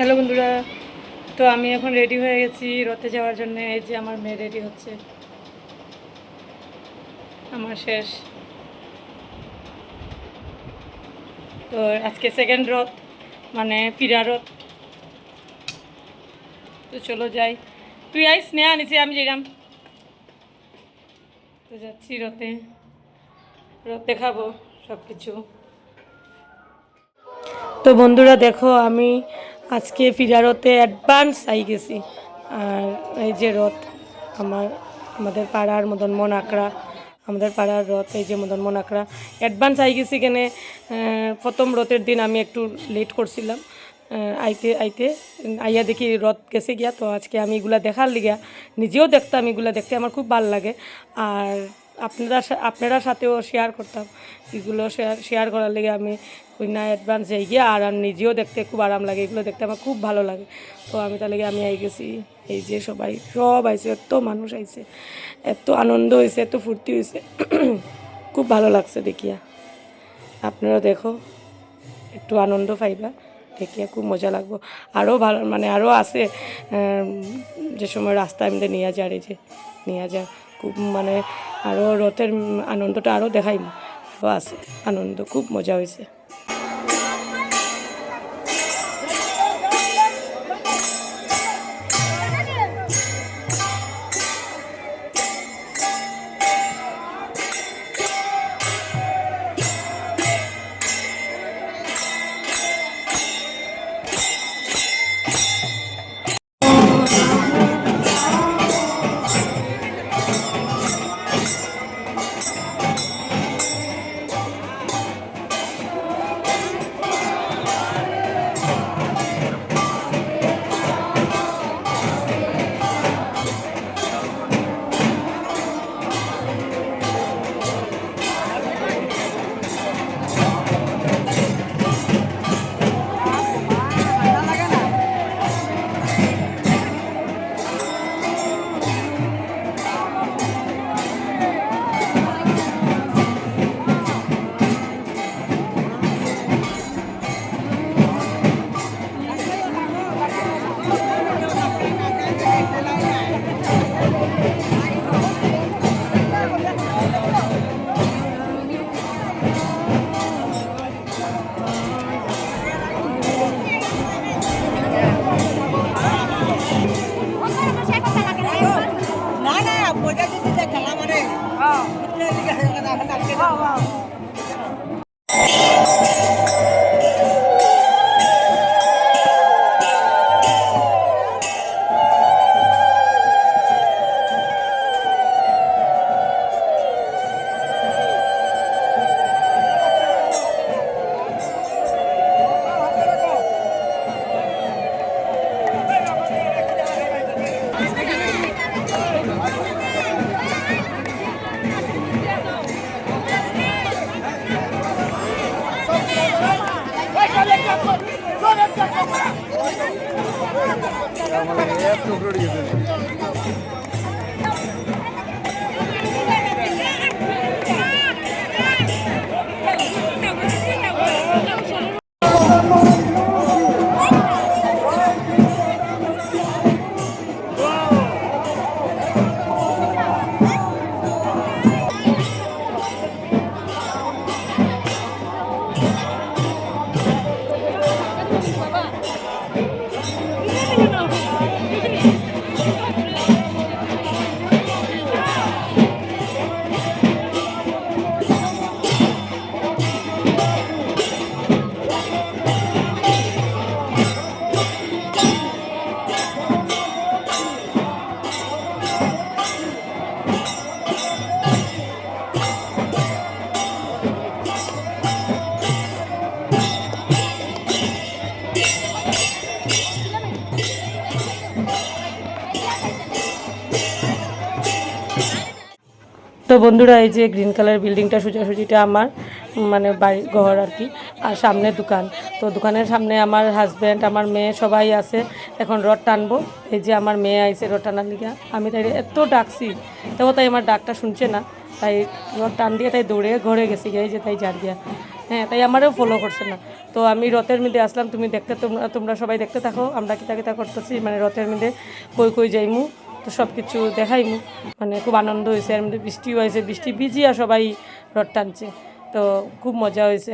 Hello বন্ধুরা, তো আমি এখন রেডি হয়ে গেছি রথে যাওয়ার জন্য। এই যে আমার মেয়ে রেডি হচ্ছে, আমার শেষ। তো আজকে সেকেন্ড রথ, মানে ফিরা রথ। তো চলো যাই, তুই আইস নেয়া নিচে, আমি যেলাম। তো যাচ্ছি রথে, রথ দেখাবো সব কিছু। তো বন্ধুরা দেখো, আমি আজকে ফিরা রথে অ্যাডভান্স আই গেছি। আর এই যে রথ, আমাদের পাড়ার মদনমোহন আখড়া, আমাদের পাড়ার রথ, এই যে মদনমোহন আখড়া অ্যাডভান্স আই গেছি। কেন প্রথম রথের দিন আমি একটু লেট করছিলাম আইতে আইতে, আইয়া দেখি রথ গেছে গিয়া। তো আজকে আমি এগুলা দেখার লিগা নিজেও দেখতাম, এগুলা দেখতে আমার খুব ভালো লাগে। আর আপনারা সাথেও শেয়ার করতাম, এগুলো শেয়ার করার লেগে আমি ওই না অ্যাডভান্স যাই গিয়া। আর নিজেও দেখতে খুব আরাম লাগে, এগুলো দেখতে আমার খুব ভালো লাগে। তো আমি তার লেগে আমি আই গেছি। এই যে সব আইছে, এত মানুষ আইছে, এত আনন্দ হয়েছে, এত ফুর্তি হয়েছে, খুব ভালো লাগছে দেখিয়া। আপনারা দেখো, একটু আনন্দ পাইবা দেখিয়া, খুব মজা লাগবো। আরও ভালো, মানে আরও আছে যে সময় রাস্তা এমনি নিয়ে যায়, এই যে নিয়ে যায়, খুব মানে আরও রথের আনন্দটা আরও দেখাইম, আরও আছে আনন্দ, খুব মজা হয়েছে। তো বন্ধুরা, এই যে গ্রিন কালার বিল্ডিংটা সোজাসুজিটা আমার মানে বাড়ি ঘর আর কি, আর সামনে দোকান। তো দোকানের সামনে আমার হাজব্যান্ড, আমার মেয়ে সবাই আছে। এখন রথ টানবো। এই যে আমার মেয়ে আইছে রথ টানার লিগা, আমি তাই এত ডাকছি, তবু তাই আমার ডাকটা শুনছে না। তাই রথ টান দিয়ে তাই দৌড়ে ঘরে গেছি এই যে তাই যার গিয়া, হ্যাঁ তাই আমারও ফলো করছে না। তো আমি রথের মধ্যে আসলাম, তুমি দেখতে, তোমরা সবাই দেখতে থাকো আমরা কিতা কিতা করতেছি, মানে রথের মধ্যে কই কই যাইমু তো সব কিছু দেখাইমু। মানে খুব আনন্দ হয়েছে, এর মধ্যে বৃষ্টিও হয়েছে, বৃষ্টি ভিজিয়া সবাই রথ টানছে, তো খুব মজা হয়েছে।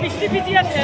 বৃষ্টি ভিজিয়ে আছে।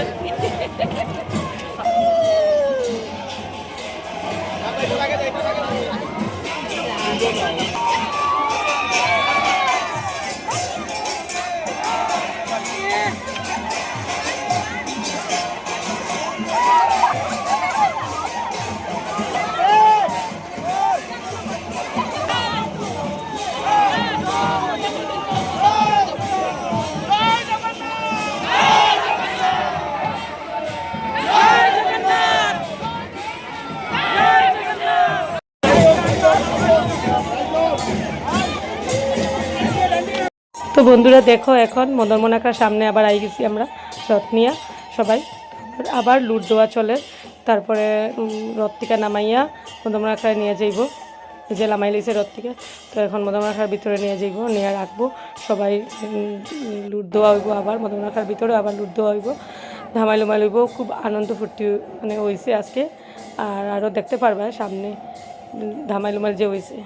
তো বন্ধুরা দেখো এখন মদন মোনাকার সামনে আবার আই গেছি আমরা রথ নিয়ে সবাই, আবার লুট দেওয়া চলে। তারপরে রথ থেকে নামাইয়া মদন মোনাকায় নিয়ে যাইব, এই যে নামাই লইছে রথ থেকে। তো এখন মদন মোনাকার ভিতরে নিয়ে যাইব, নিয়ে রাখবো, সবাই লুট দেওয়া হইব, আবার মদন মোনাকার ভিতরে আবার লুট দেওয়া হইব, ধামাইলো মাইলইব। খুব আনন্দ ফুর্তি মানে হয়েছে আজকে, আর আরও দেখতে পারবে সামনে ধামাইলো মাইল যে হয়েছে।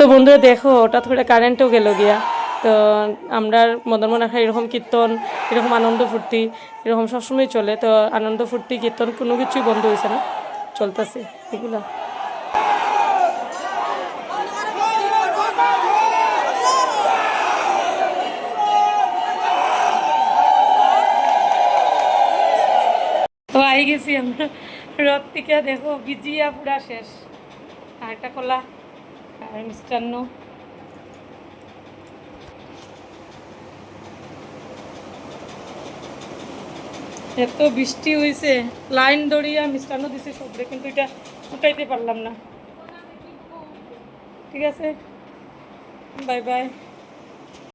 তো বন্ধুরা দেখো হঠাৎ করে কারেন্টও গেল গিয়া। তো আমরা মদন মোনাকায় এরকম কীর্তন, এরকম আনন্দ ফুর্তি এরকম সবসময় চলে। তো আনন্দ ফুর্তি কীর্তন কোনো কিছুই বন্ধ হয়েছে না, চলতেছে এগুলা। তো আই গেছি আমরা রথ থেকে, দেখো ভিজিয়া পুরা শেষ, আর একটা কলা আর মিষ্টান্ন। এত বৃষ্টি হয়েছে, লাইন দড়িয়া মিষ্টান্ন দিছে সবরে, কিন্তু এটা উঠাইতে পারলাম না। ঠিক আছে, বাই বাই।